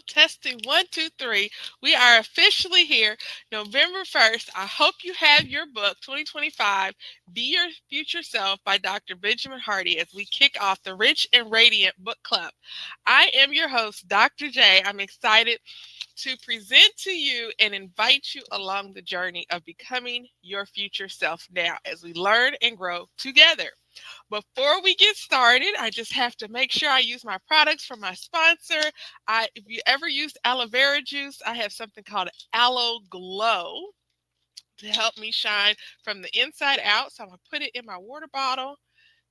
Testing one, two, three. We are officially here, November 1st. I hope you have your book, 2025 Be Your Future Self by Dr. Benjamin Hardy, as we kick off the Rich and Radiant Book Club. I am your host, Dr. J. I'm excited to present to you and invite you along the journey of becoming your future self now as we learn and grow together. Before we get started, I just have to make sure I use my products from my sponsor. If you ever used aloe vera juice, I have something called Aloe Glow to help me shine from the inside out. So I'm going to put it in my water bottle.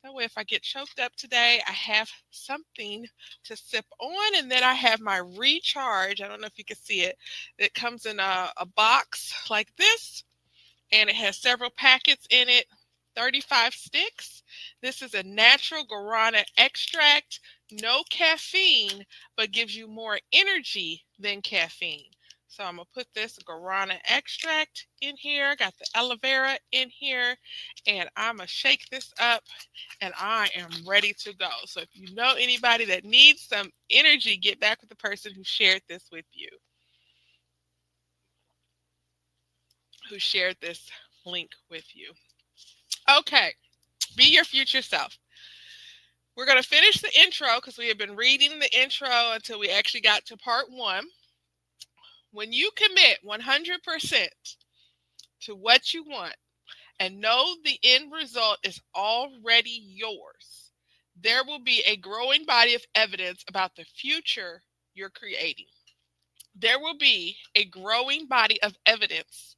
That way, if I get choked up today, I have something to sip on. And then I have my Recharge. I don't know if you can see it. It comes in a box like this, and it has several packets in it, 35 sticks. This is a natural guarana extract, no caffeine, but gives you more energy than caffeine. So I'm going to put this guarana extract in here, got the aloe vera in here, and I'm going to shake this up, and I am ready to go. So if you know anybody that needs some energy, get back with the person who shared this with you, who shared this link with you. Okay, be your future self. We're going to finish the intro because we have been reading the intro until we actually got to part one. When you commit 100% to what you want and know the end result is already yours, there will be a growing body of evidence about the future you're creating. There will be a growing body of evidence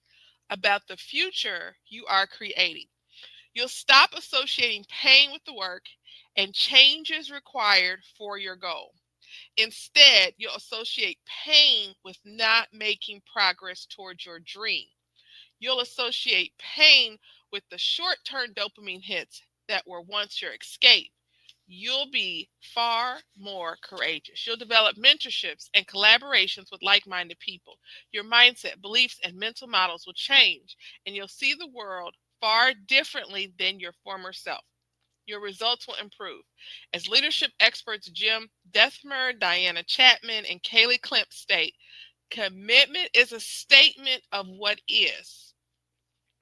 about the future you are creating. You'll stop associating pain with the work and change is required for your goal. Instead, you'll associate pain with not making progress towards your dream. You'll associate pain with the short-term dopamine hits that were once your escape. You'll be far more courageous. You'll develop mentorships and collaborations with like-minded people. Your mindset, beliefs, and mental models will change, and you'll see the world far differently than your former self. Your results will improve. As leadership experts Jim Dethmer, Diana Chapman, and Kaylee Klemp state, commitment is a statement of what is.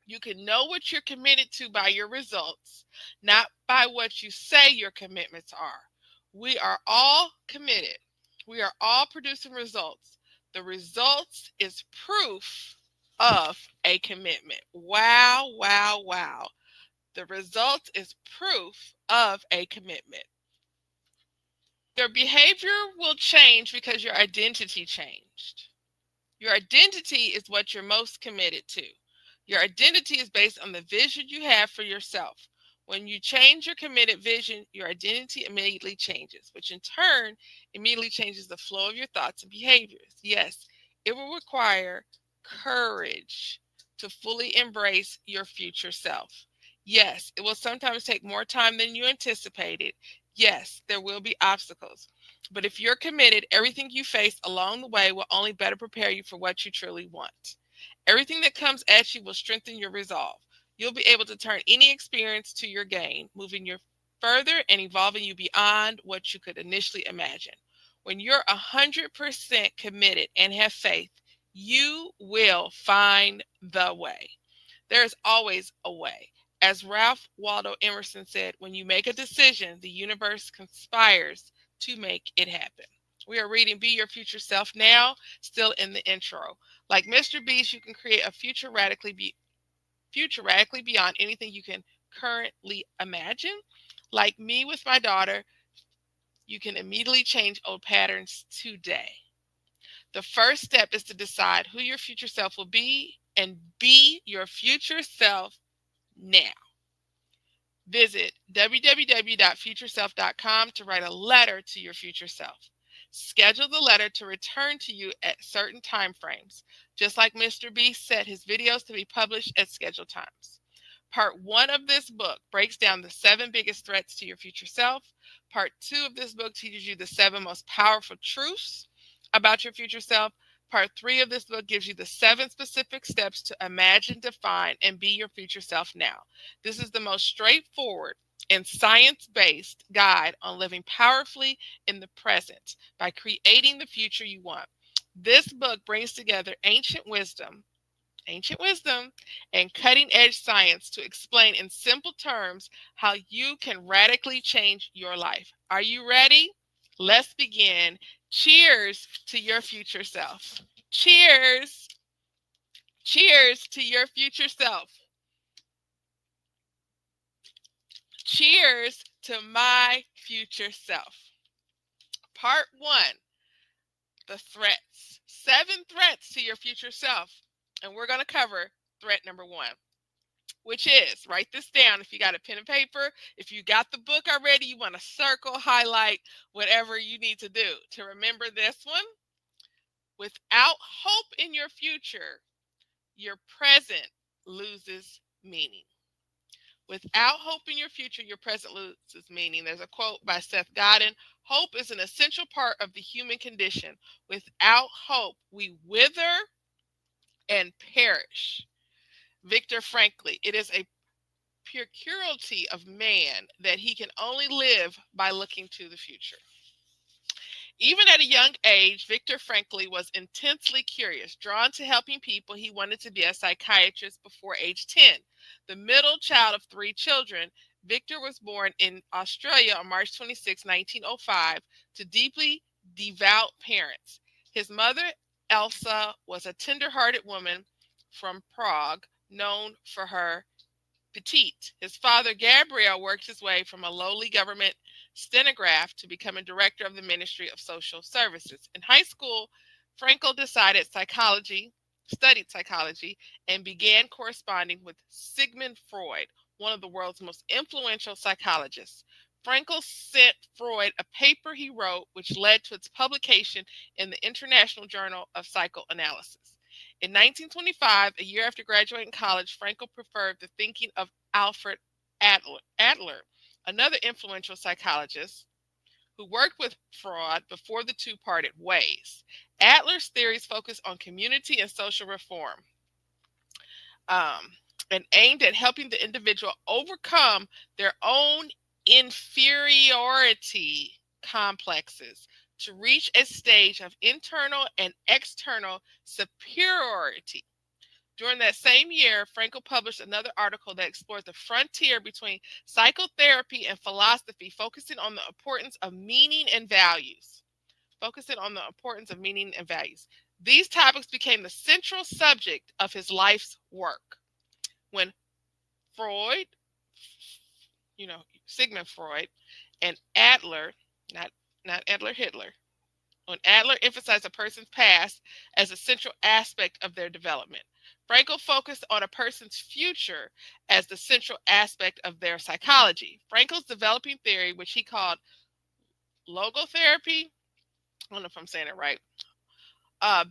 You can know what you're committed to by your results, not by what you say your commitments are. We are all committed. We are all producing results. The results is proof of a commitment. Wow, wow, wow. The result is proof of a commitment. Your behavior will change because your identity changed. Your identity is what you're most committed to. Your identity is based on the vision you have for yourself. When you change your committed vision, your identity immediately changes, which in turn immediately changes the flow of your thoughts and behaviors. Yes, it will require courage to fully embrace your future self. Yes, it will sometimes take more time than you anticipated. Yes, there will be obstacles. But if you're committed, everything you face along the way will only better prepare you for what you truly want. Everything that comes at you will strengthen your resolve. You'll be able to turn any experience to your gain, moving you further and evolving you beyond what you could initially imagine. When you're 100% committed and have faith, you will find the way. There's always a way. As Ralph Waldo Emerson said, when you make a decision, the universe conspires to make it happen. We are reading Be Your Future Self now, still in the intro. Like Mr. Beast, you can create a future radically beyond anything you can currently imagine. Like me with my daughter, you can immediately change old patterns today. The first step is to decide who your future self will be and be your future self now. Visit www.futureself.com to write a letter to your future self. Schedule the letter to return to you at certain time frames, just like Mr. Beast set his videos to be published at scheduled times. Part 1 of this book breaks down the 7 biggest threats to your future self. Part 2 of this book teaches you the 7 most powerful truths about your future self. Part 3 of this book gives you the 7 specific steps to imagine, define, and be your future self now. This is the most straightforward and science-based guide on living powerfully in the present by creating the future you want. This book brings together ancient wisdom, and cutting edge science to explain in simple terms how you can radically change your life. Are you ready? Let's begin. Cheers to your future self. Cheers. Cheers to your future self. Cheers to my future self. Part 1, the threats. 7 threats to your future self. And we're going to cover threat number 1, which is, write this down if you got a pen and paper. If you got the book already, you want to circle, highlight, whatever you need to do to remember this one. Without hope in your future, your present loses meaning. Without hope in your future, your present loses meaning. There's a quote by Seth Godin: hope is an essential part of the human condition. Without hope, we wither and perish. Viktor Frankl: it is a peculiarity of man that he can only live by looking to the future. Even at a young age, Viktor Frankl was intensely curious. Drawn to helping people, he wanted to be a psychiatrist before age 10. The middle child of 3 children, Viktor was born in Australia on March 26, 1905, to deeply devout parents. His mother, Elsa, was a tender-hearted woman from Prague, known for her petite. His father, Gabriel, worked his way from a lowly government stenograph to become a director of the Ministry of Social Services. In high school, Frankl studied psychology, and began corresponding with Sigmund Freud, one of the world's most influential psychologists. Frankl sent Freud a paper he wrote, which led to its publication in the International Journal of Psychoanalysis. In 1925, a year after graduating college, Frankl preferred the thinking of Alfred Adler, another influential psychologist who worked with Freud before the two parted ways. Adler's theories focused on community and social reform, and aimed at helping the individual overcome their own inferiority complexes to reach a stage of internal and external superiority. During that same year, Frankl published another article that explored the frontier between psychotherapy and philosophy, focusing on the importance of meaning and values. These topics became the central subject of his life's work. When Freud, Sigmund Freud, and Adler, not Adler Hitler, when Adler emphasized a person's past as a central aspect of their development, Frankl focused on a person's future as the central aspect of their psychology. Frankl's developing theory, which he called logotherapy, I don't know if I'm saying it right,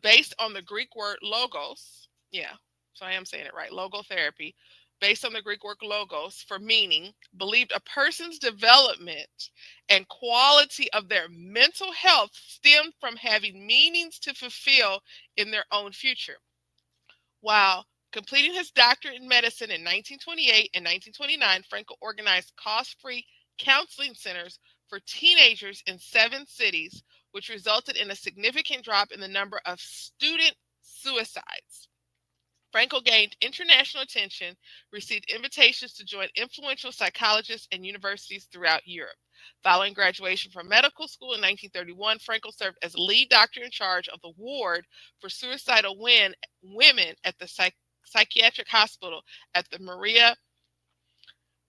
based on the Greek word logos. Yeah, so I am saying it right. Logotherapy, based on the Greek word logos for meaning, believed a person's development and quality of their mental health stemmed from having meanings to fulfill in their own future. While completing his doctorate in medicine in 1928 and 1929, Frankl organized cost-free counseling centers for teenagers in 7 cities, which resulted in a significant drop in the number of student suicides. Frankl gained international attention, received invitations to join influential psychologists and universities throughout Europe. Following graduation from medical school in 1931, Frankl served as lead doctor in charge of the ward for suicidal women at the psychiatric hospital at the Maria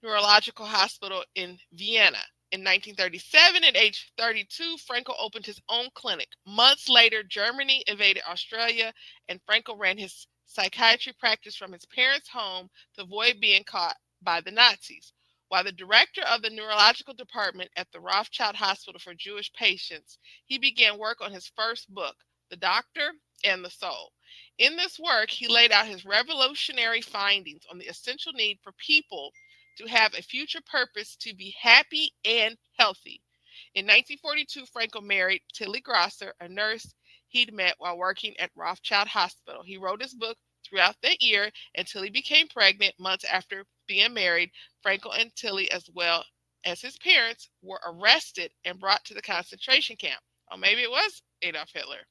Neurological Hospital in Vienna. In 1937, at age 32, Frankl opened his own clinic. Months later, Germany invaded Australia, and Frankl ran his psychiatry practice from his parents' home to avoid being caught by the Nazis. While the director of the neurological department at the Rothschild Hospital for Jewish Patients, he began work on his first book, The Doctor and the Soul. In this work, he laid out his revolutionary findings on the essential need for people to have a future purpose to be happy and healthy. In 1942, Frankl married Tilly Grosser, a nurse he'd met while working at Rothschild Hospital. He wrote his book throughout that year until he became pregnant months after being married. Frankel and Tilly, as well as his parents, were arrested and brought to the concentration camp. Or maybe it was Adolf Hitler.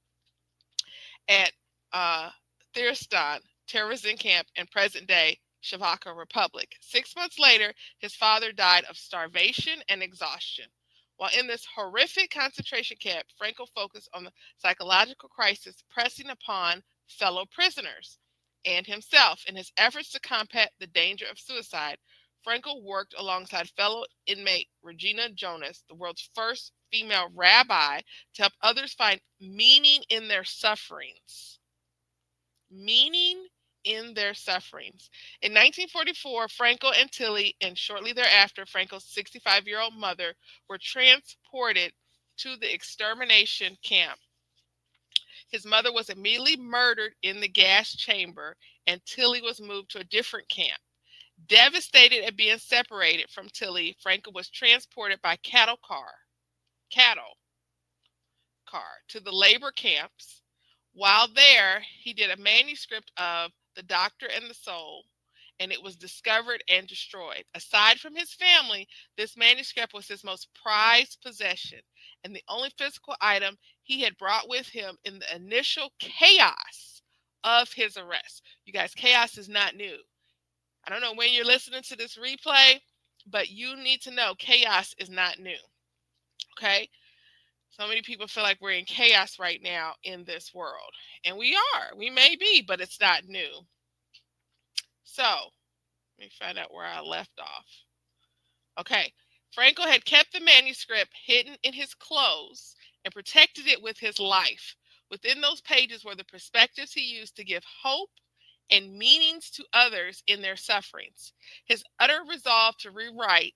At Theresienstadt terrorism camp in present-day Czechoslovakia Republic. 6 months later, his father died of starvation and exhaustion. While in this horrific concentration camp, Frankel focused on the psychological crisis pressing upon fellow prisoners and himself. In his efforts to combat the danger of suicide, Frankel worked alongside fellow inmate Regina Jonas, the world's first female rabbi, to help others find meaning in their sufferings. Meaning in their sufferings. In 1944, Frankel and Tilly, and shortly thereafter, Frankel's 65-year-old mother, were transported to the extermination camp. His mother was immediately murdered in the gas chamber, and Tilly was moved to a different camp. Devastated at being separated from Tilly, Frankel was transported by cattle car to the labor camps. While there, he did a manuscript of The Doctor and the Soul, and it was discovered and destroyed. Aside from his family, this manuscript was his most prized possession and the only physical item he had brought with him in the initial chaos of his arrest. You guys, chaos is not new. I don't know when you're listening to this replay, but you need to know chaos is not new. Okay? So many people feel like we're in chaos right now in this world. And we are. We may be, but it's not new. So, let me find out where I left off. Okay. Frankel had kept the manuscript hidden in his clothes and protected it with his life. Within those pages were the perspectives he used to give hope and meanings to others in their sufferings. His utter resolve to rewrite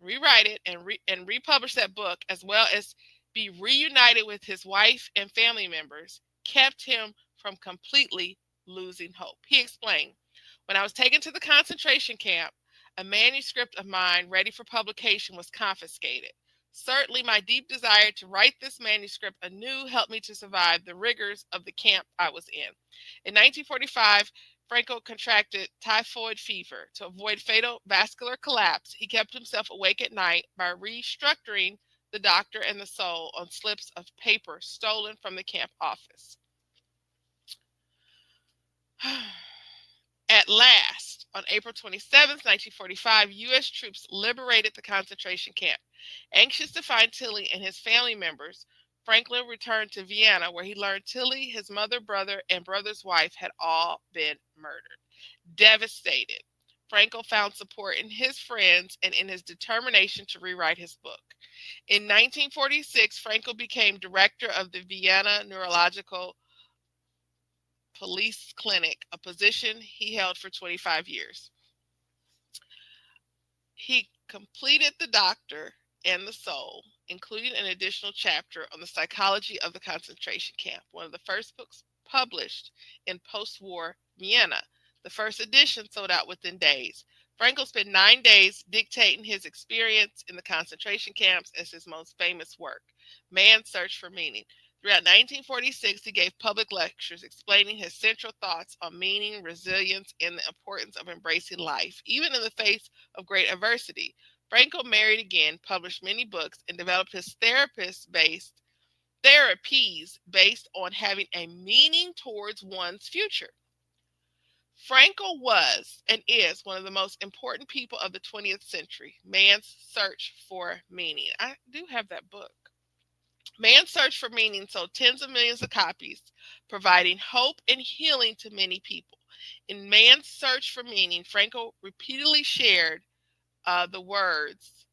it and republish that book, as well as be reunited with his wife and family members, kept him from completely losing hope. He explained, "When I was taken to the concentration camp, a manuscript of mine ready for publication was confiscated. Certainly my deep desire to write this manuscript anew helped me to survive the rigors of the camp I was in." In 1945, Frankel contracted typhoid fever. To avoid fatal vascular collapse, he kept himself awake at night by restructuring The Doctor and the Soul on slips of paper stolen from the camp office. At last, on April 27, 1945, U.S. troops liberated the concentration camp. Anxious to find Tilly and his family members, Franklin returned to Vienna, where he learned Tilly, his mother, brother, and brother's wife had all been murdered. Devastated, Frankel found support in his friends and in his determination to rewrite his book. In 1946, Frankel became director of the Vienna Neurological Police Clinic, a position he held for 25 years. He completed The Doctor and the Soul, including an additional chapter on the psychology of the concentration camp, one of the first books published in post-war Vienna. The first edition sold out within days. Frankel spent 9 days dictating his experience in the concentration camps as his most famous work, Man's Search for Meaning. Throughout 1946, he gave public lectures explaining his central thoughts on meaning, resilience, and the importance of embracing life, even in the face of great adversity. Frankel married again, published many books, and developed his therapies based on having a meaning towards one's future. Frankel was and is one of the most important people of the 20th century, Man's Search for Meaning. I do have that book. Man's Search for Meaning sold tens of millions of copies, providing hope and healing to many people. In Man's Search for Meaning, Frankel repeatedly shared the words,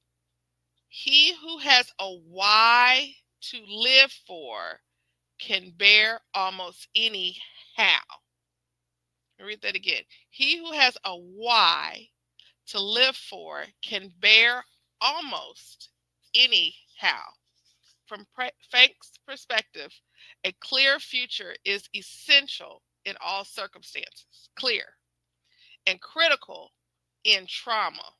"He who has a why to live for can bear almost any how." I'll read that again. He who has a why to live for can bear almost any how. From Frank's perspective, a clear future is essential in all circumstances, clear, and critical in trauma.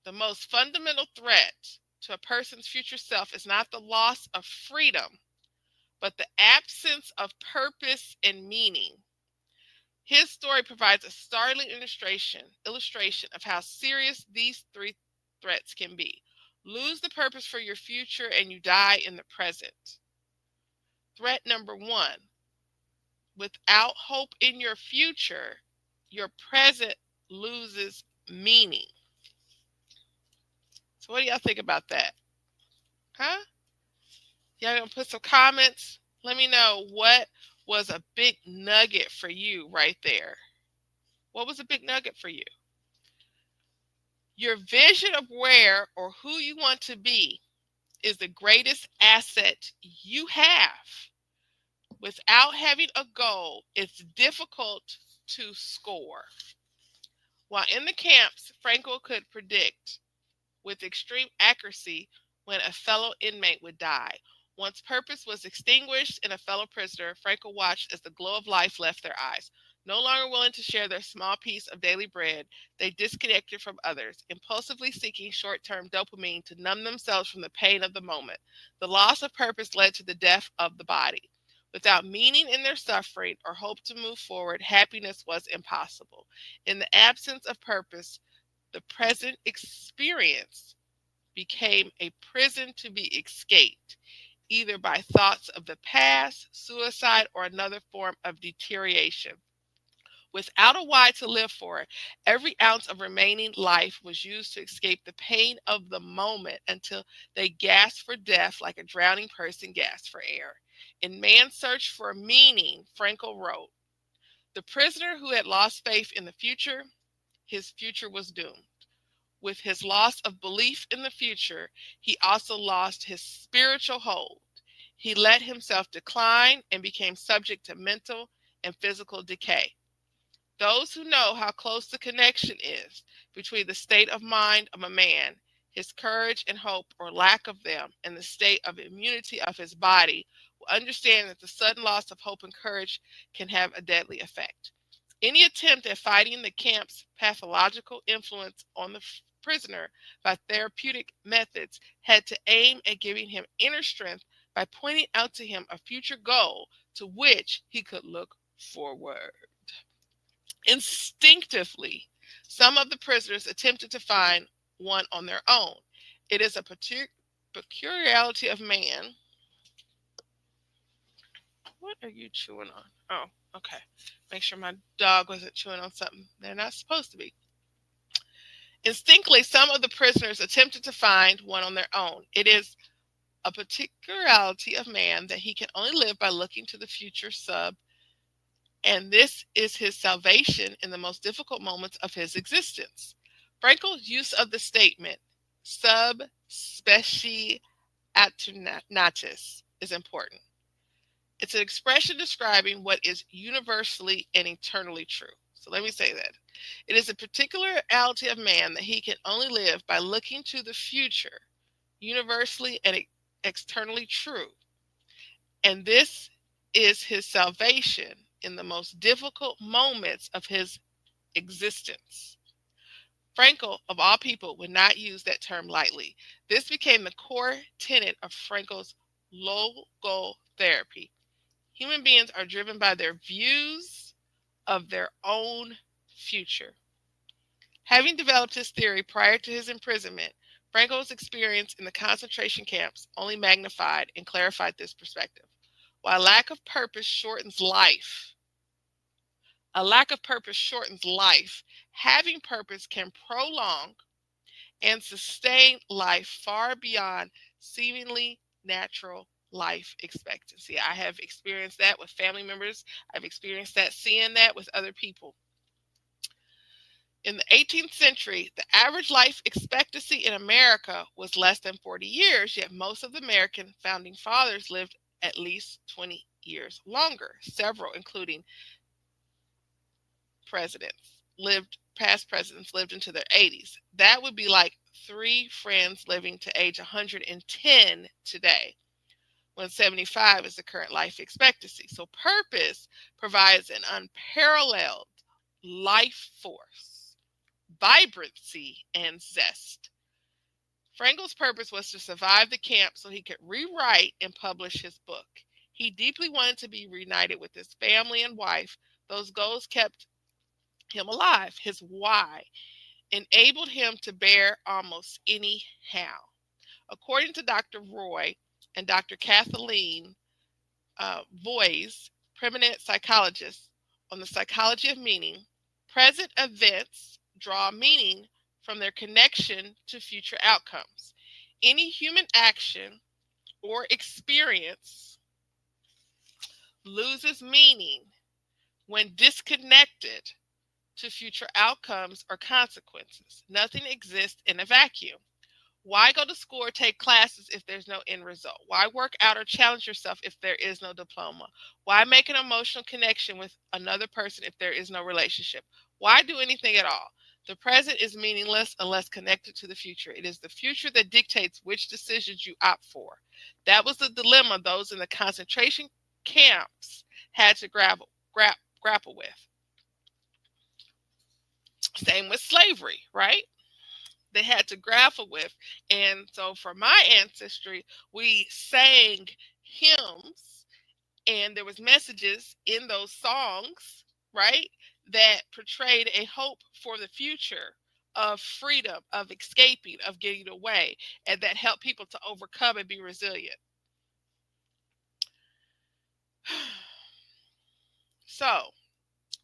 The most fundamental threat to a person's future self is not the loss of freedom, but the absence of purpose and meaning. His story provides a startling illustration of how serious these three threats can be. Lose the purpose for your future and you die in the present. Threat number one, without hope in your future, your present loses meaning. So what do y'all think about that? Huh? Y'all gonna put some comments? Let me know what was a big nugget for you right there. What was a big nugget for you? Your vision of where or who you want to be is the greatest asset you have. Without having a goal, it's difficult to score. While in the camps, Frankel could predict with extreme accuracy when a fellow inmate would die. Once purpose was extinguished in a fellow prisoner, Frankel watched as the glow of life left their eyes. No longer willing to share their small piece of daily bread, they disconnected from others, impulsively seeking short-term dopamine to numb themselves from the pain of the moment. The loss of purpose led to the death of the body. Without meaning in their suffering or hope to move forward, happiness was impossible. In the absence of purpose, the present experience became a prison to be escaped, either by thoughts of the past, suicide, or another form of deterioration. Without a why to live for, every ounce of remaining life was used to escape the pain of the moment until they gasped for death like a drowning person gasps for air. In Man's Search for Meaning, Frankel wrote, "The prisoner who had lost faith in the future, his future was doomed. With his loss of belief in the future, he also lost his spiritual hold. He let himself decline and became subject to mental and physical decay. Those who know how close the connection is between the state of mind of a man, his courage and hope or lack of them, and the state of immunity of his body will understand that the sudden loss of hope and courage can have a deadly effect. Any attempt at fighting the camp's pathological influence on the prisoner by therapeutic methods had to aim at giving him inner strength by pointing out to him a future goal to which he could look forward. Instinctively, some of the prisoners attempted to find one on their own. It is a peculiarity of man. What are you chewing on? Oh, okay. Make sure my dog wasn't chewing on something they're not supposed to be. Instinctively, some of the prisoners attempted to find one on their own. It is a peculiarity of man that he can only live by looking to the future sub, and this is his salvation in the most difficult moments of his existence. Frankel's use of the statement sub specie aeternatus is important. It's an expression describing what is universally and eternally true. So let me say that. It is a particularity of man that he can only live by looking to the future, universally and externally true. And this is his salvation in the most difficult moments of his existence. Frankel, of all people, would not use that term lightly. This became the core tenet of Frankel's logotherapy. Human beings are driven by their views of their own future. Having developed his theory prior to his imprisonment, Frankel's experience in the concentration camps only magnified and clarified this perspective. While lack of purpose shortens life, having purpose can prolong and sustain life far beyond seemingly natural life expectancy. I have experienced that with family members. I've experienced that seeing that with other people. In the 18th century, the average life expectancy in America was less than 40 years, yet most of the American founding fathers lived at least 20 years longer. Several, including past presidents lived into their 80s. That would be like 3 friends living to age 110 today, when 75 is the current life expectancy. So purpose provides an unparalleled life force, vibrancy, and zest. Frankel's purpose was to survive the camp so he could rewrite and publish his book. He deeply wanted to be reunited with his family and wife. Those goals kept him alive. His why enabled him to bear almost any how. According to Dr. Roy and Dr. Kathleen Voys, preeminent psychologists, on the psychology of meaning, present events draw meaning from their connection to future outcomes. Any human action or experience loses meaning when disconnected to future outcomes or consequences. Nothing exists in a vacuum. Why go to school or take classes if there's no end result? Why work out or challenge yourself if there is no diploma? Why make an emotional connection with another person if there is no relationship? Why do anything at all? The present is meaningless unless connected to the future. It is the future that dictates which decisions you opt for. That was the dilemma those in the concentration camps had to grapple with. Same with slavery, right? They had to grapple with. And so for my ancestry, we sang hymns and there was messages in those songs, right, that portrayed a hope for the future of freedom, of escaping, of getting away, and that helped people to overcome and be resilient. So,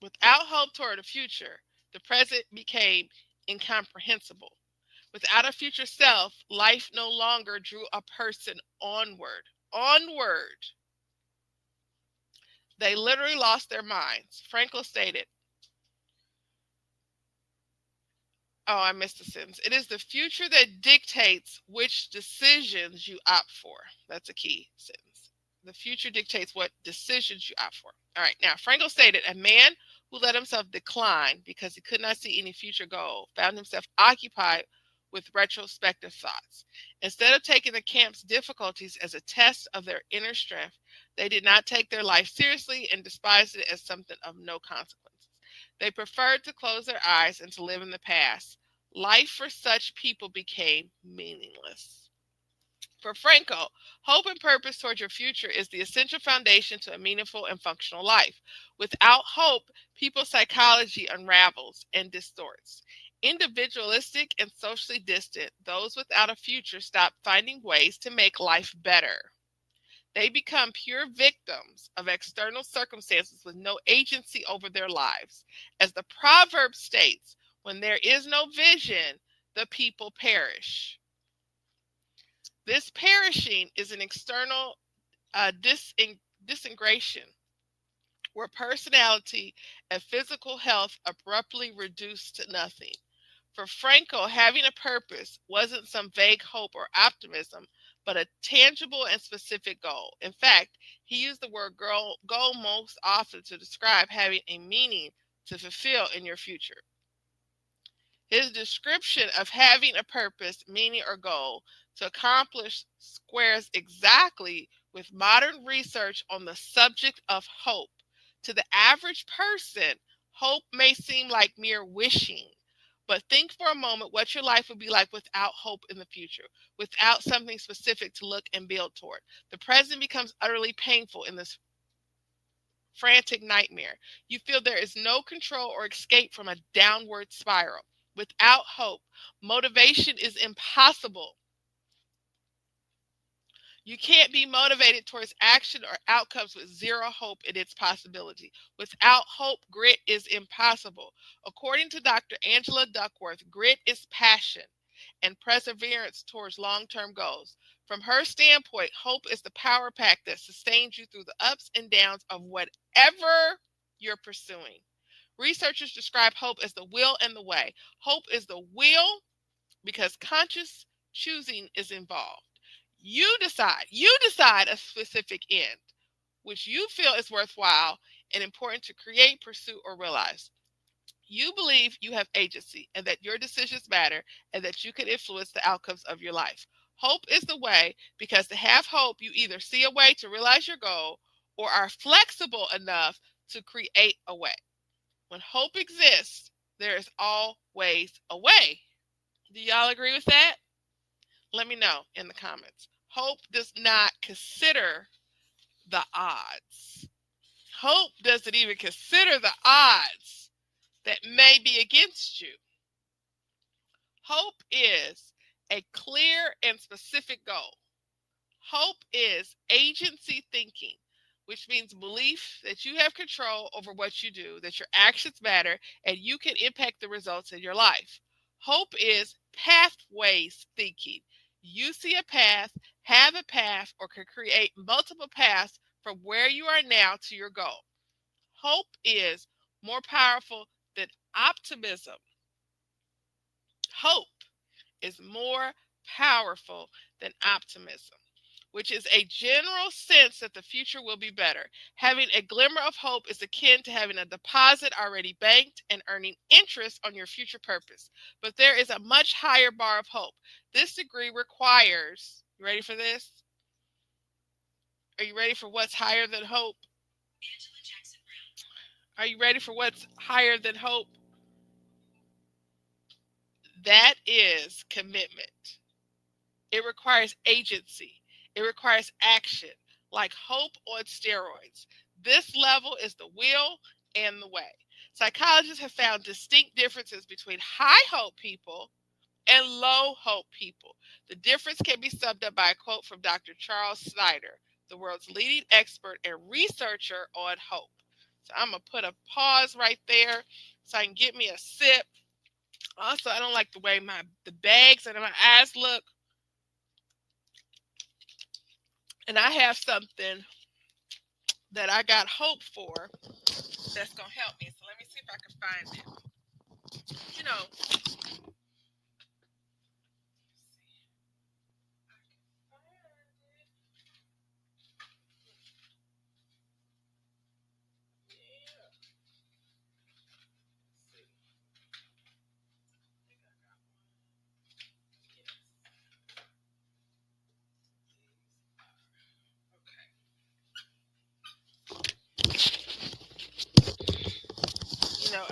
without hope toward the future, the present became incomprehensible. Without a future self, life no longer drew a person onward. Onward. They literally lost their minds. Frankl stated, oh, I missed the sentence. It is the future that dictates which decisions you opt for. That's a key sentence. The future dictates what decisions you opt for. All right. Now, Frankl stated, a man who let himself decline because he could not see any future goal found himself occupied with retrospective thoughts. Instead of taking the camp's difficulties as a test of their inner strength, they did not take their life seriously and despised it as something of no consequences. They preferred to close their eyes and to live in the past. Life for such people became meaningless. For Frankl, hope and purpose toward your future is the essential foundation to a meaningful and functional life. Without hope, people's psychology unravels and distorts. Individualistic and socially distant, those without a future stop finding ways to make life better. They become pure victims of external circumstances with no agency over their lives. As the proverb states, when there is no vision, the people perish. This perishing is an external disintegration where personality and physical health abruptly reduced to nothing. For Frankl, having a purpose wasn't some vague hope or optimism, but a tangible and specific goal. In fact, he used the word goal most often to describe having a meaning to fulfill in your future. His description of having a purpose, meaning, or goal to accomplish squares exactly with modern research on the subject of hope. To the average person, hope may seem like mere wishing. But think for a moment what your life would be like without hope in the future, without something specific to look and build toward. The present becomes utterly painful in this frantic nightmare. You feel there is no control or escape from a downward spiral. Without hope, motivation is impossible. You can't be motivated towards action or outcomes with zero hope in its possibility. Without hope, grit is impossible. According to Dr. Angela Duckworth, grit is passion and perseverance towards long-term goals. From her standpoint, hope is the power pack that sustains you through the ups and downs of whatever you're pursuing. Researchers describe hope as the will and the way. Hope is the will because conscious choosing is involved. You decide a specific end, which you feel is worthwhile and important to create, pursue, or realize. You believe you have agency and that your decisions matter and that you can influence the outcomes of your life. Hope is the way because to have hope, you either see a way to realize your goal or are flexible enough to create a way. When hope exists, there is always a way. Do y'all agree with that? Let me know in the comments. Hope does not consider the odds. Hope doesn't even consider the odds that may be against you. Hope is a clear and specific goal. Hope is agency thinking, which means belief that you have control over what you do, that your actions matter, and you can impact the results in your life. Hope is pathways thinking. You see a path, have a path, or can create multiple paths from where you are now to your goal. Hope is more powerful than optimism. Hope is more powerful than optimism, which is a general sense that the future will be better. Having a glimmer of hope is akin to having a deposit already banked and earning interest on your future purpose. But there is a much higher bar of hope. This degree requires, you ready for this? Are you ready for what's higher than hope? Are you ready for what's higher than hope? That is commitment. It requires agency. It requires action, like hope on steroids. This level is the will and the way. Psychologists have found distinct differences between high hope people and low hope people. The difference can be summed up by a quote from Dr. Charles Snyder, the world's leading expert and researcher on hope. So I'm going to put a pause right there so I can get me a sip. Also, I don't like the way the bags under my eyes look. And I have something that I got hope for that's going to help me. So let me see if I can find it. You know,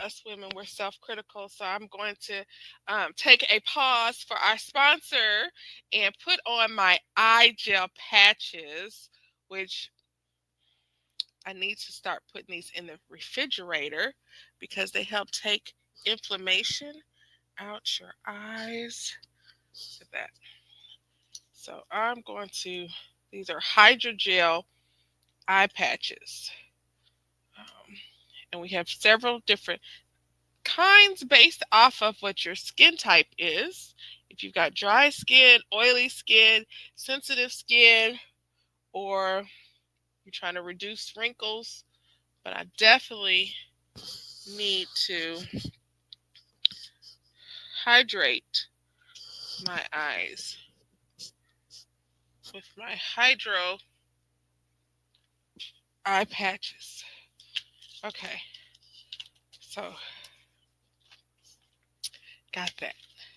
us women, we're self-critical, so I'm going to take a pause for our sponsor and put on my eye gel patches, which I need to start putting these in the refrigerator because they help take inflammation out your eyes. Look at that. So I'm going to, these are hydrogel eye patches. And we have several different kinds based off of what your skin type is. If you've got dry skin, oily skin, sensitive skin, or you're trying to reduce wrinkles, but I definitely need to hydrate my eyes with my hydro eye patches. Okay, so got that.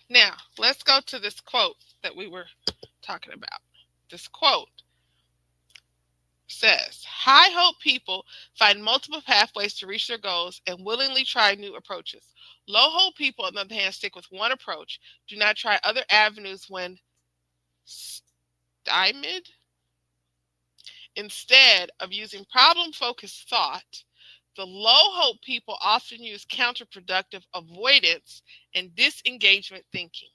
Now, let's go to this quote that we were talking about. This quote says, high hope people find multiple pathways to reach their goals and willingly try new approaches. Low hope people, on the other hand, stick with one approach, do not try other avenues when stymied. Instead of using problem-focused thought, the low hope people often use counterproductive avoidance and disengagement thinking.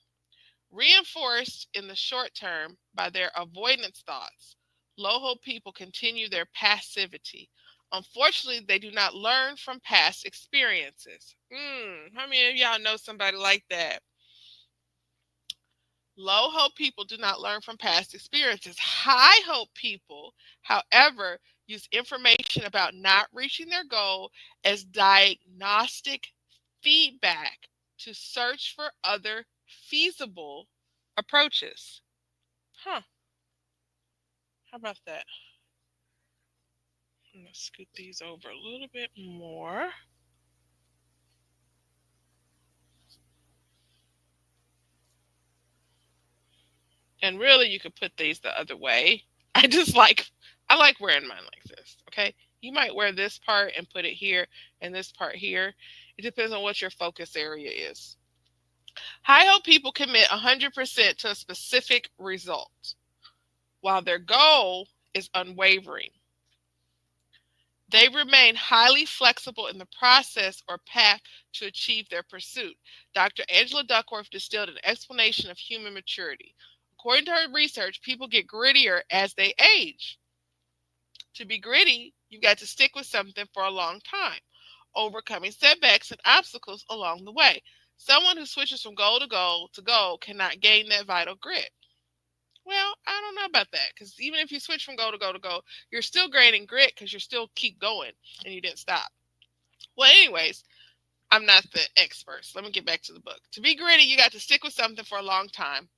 Reinforced in the short term by their avoidance thoughts, low hope people continue their passivity. Unfortunately, they do not learn from past experiences. How many of y'all know somebody like that? Low hope people do not learn from past experiences. High hope people, however, use information about not reaching their goal as diagnostic feedback to search for other feasible approaches. How about that? I'm going to scoot these over a little bit more. And really, you could put these the other way. I like wearing mine like this, okay? You might wear this part and put it here and this part here. It depends on what your focus area is. High hope people commit 100% to a specific result, while their goal is unwavering. They remain highly flexible in the process or path to achieve their pursuit. Dr. Angela Duckworth distilled an explanation of human maturity. According to her research, people get grittier as they age. To be gritty, you've got to stick with something for a long time, overcoming setbacks and obstacles along the way. Someone who switches from goal to goal cannot gain that vital grit. Well, I don't know about that, because even if you switch from goal to goal, you're still gaining grit because you're still keep going and you didn't stop. Well, anyways, I'm not the expert, so let me get back to the book. To be gritty, you got to stick with something for a long time.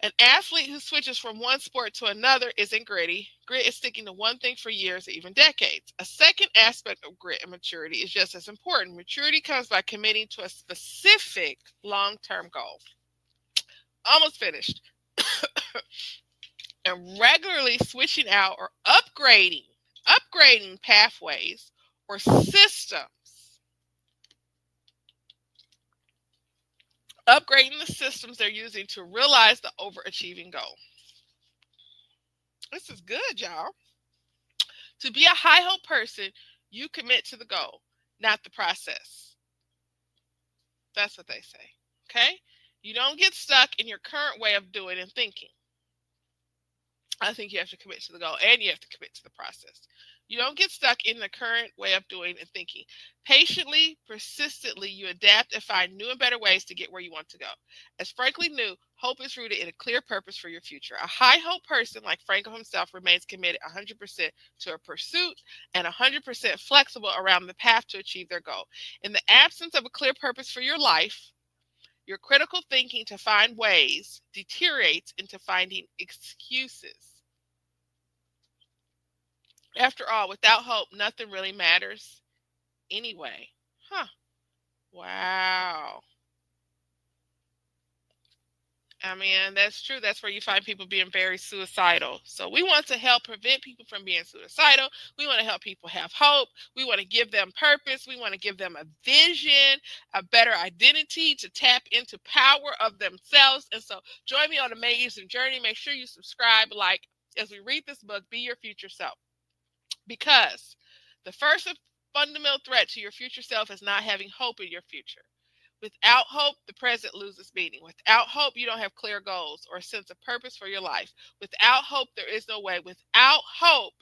An athlete who switches from one sport to another isn't gritty. Grit is sticking to one thing for years or even decades. A second aspect of grit and maturity is just as important. Maturity comes by committing to a specific long-term goal. Almost finished. And regularly switching out or upgrading pathways or systems. Upgrading the systems they're using to realize the overachieving goal. This is good, y'all. To be a high hope person, you commit to the goal, not the process. That's what they say. Okay? You don't get stuck in your current way of doing and thinking. I think you have to commit to the goal and you have to commit to the process. You don't get stuck in the current way of doing and thinking. Patiently, persistently, you adapt and find new and better ways to get where you want to go. As Franklin knew, hope is rooted in a clear purpose for your future. A high hope person like Franklin himself remains committed 100% to a pursuit and 100% flexible around the path to achieve their goal. In the absence of a clear purpose for your life, your critical thinking to find ways deteriorates into finding excuses. After all, without hope, nothing really matters anyway. Huh. Wow. I mean, that's true. That's where you find people being very suicidal. So we want to help prevent people from being suicidal. We want to help people have hope. We want to give them purpose. We want to give them a vision, a better identity to tap into power of themselves. And so join me on an amazing journey. Make sure you subscribe, like, as we read this book, Be Your Future Self. Because the first fundamental threat to your future self is not having hope in your future. Without hope, the present loses meaning. Without hope, you don't have clear goals or a sense of purpose for your life. Without hope, there is no way. Without hope,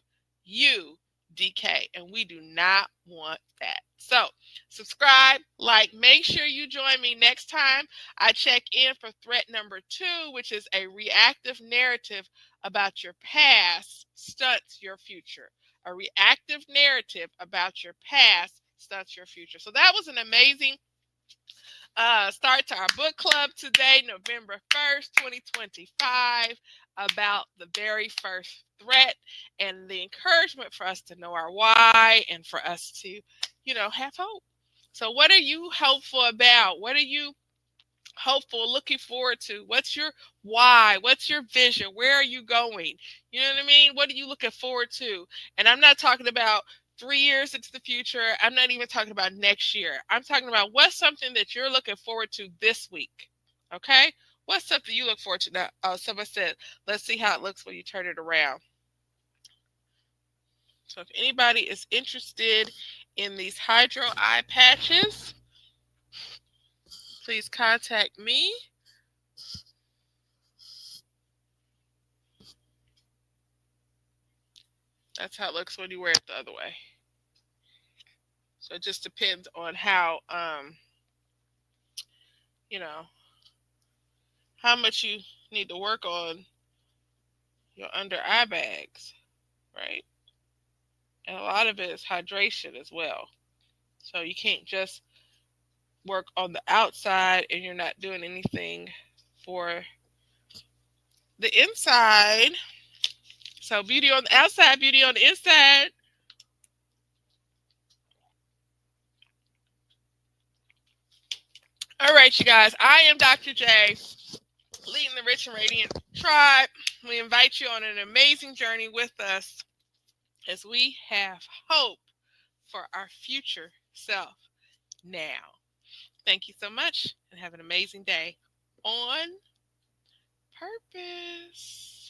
you decay. And we do not want that. So subscribe, like, make sure you join me next time I check in for threat number 2, which is a reactive narrative about your past stunts your future. A reactive narrative about your past stunts your future. So that was an amazing start to our book club today, November 1st, 2025, about the very first threat and the encouragement for us to know our why and for us to, have hope. So what are you hopeful about? What are you hopeful, looking forward to? What's your why? What's your vision? Where are you going? You know what I mean? What are you looking forward to? And I'm not talking about 3 years into the future. I'm not even talking about next year. I'm talking about what's something that you're looking forward to this week. Okay? What's something you look forward to now? Oh, someone said, let's see how it looks when you turn it around. So if anybody is interested in these hydro eye patches, please contact me. That's how it looks when you wear it the other way. So it just depends on how, how much you need to work on your under eye bags, right? And a lot of it is hydration as well. So you can't just work on the outside and you're not doing anything for the inside. So beauty on the outside, beauty on the inside. All right, you guys. I am Dr. J, leading the Rich and Radiant Tribe. We invite you on an amazing journey with us as we have hope for our future self now. Thank you so much and have an amazing day on purpose.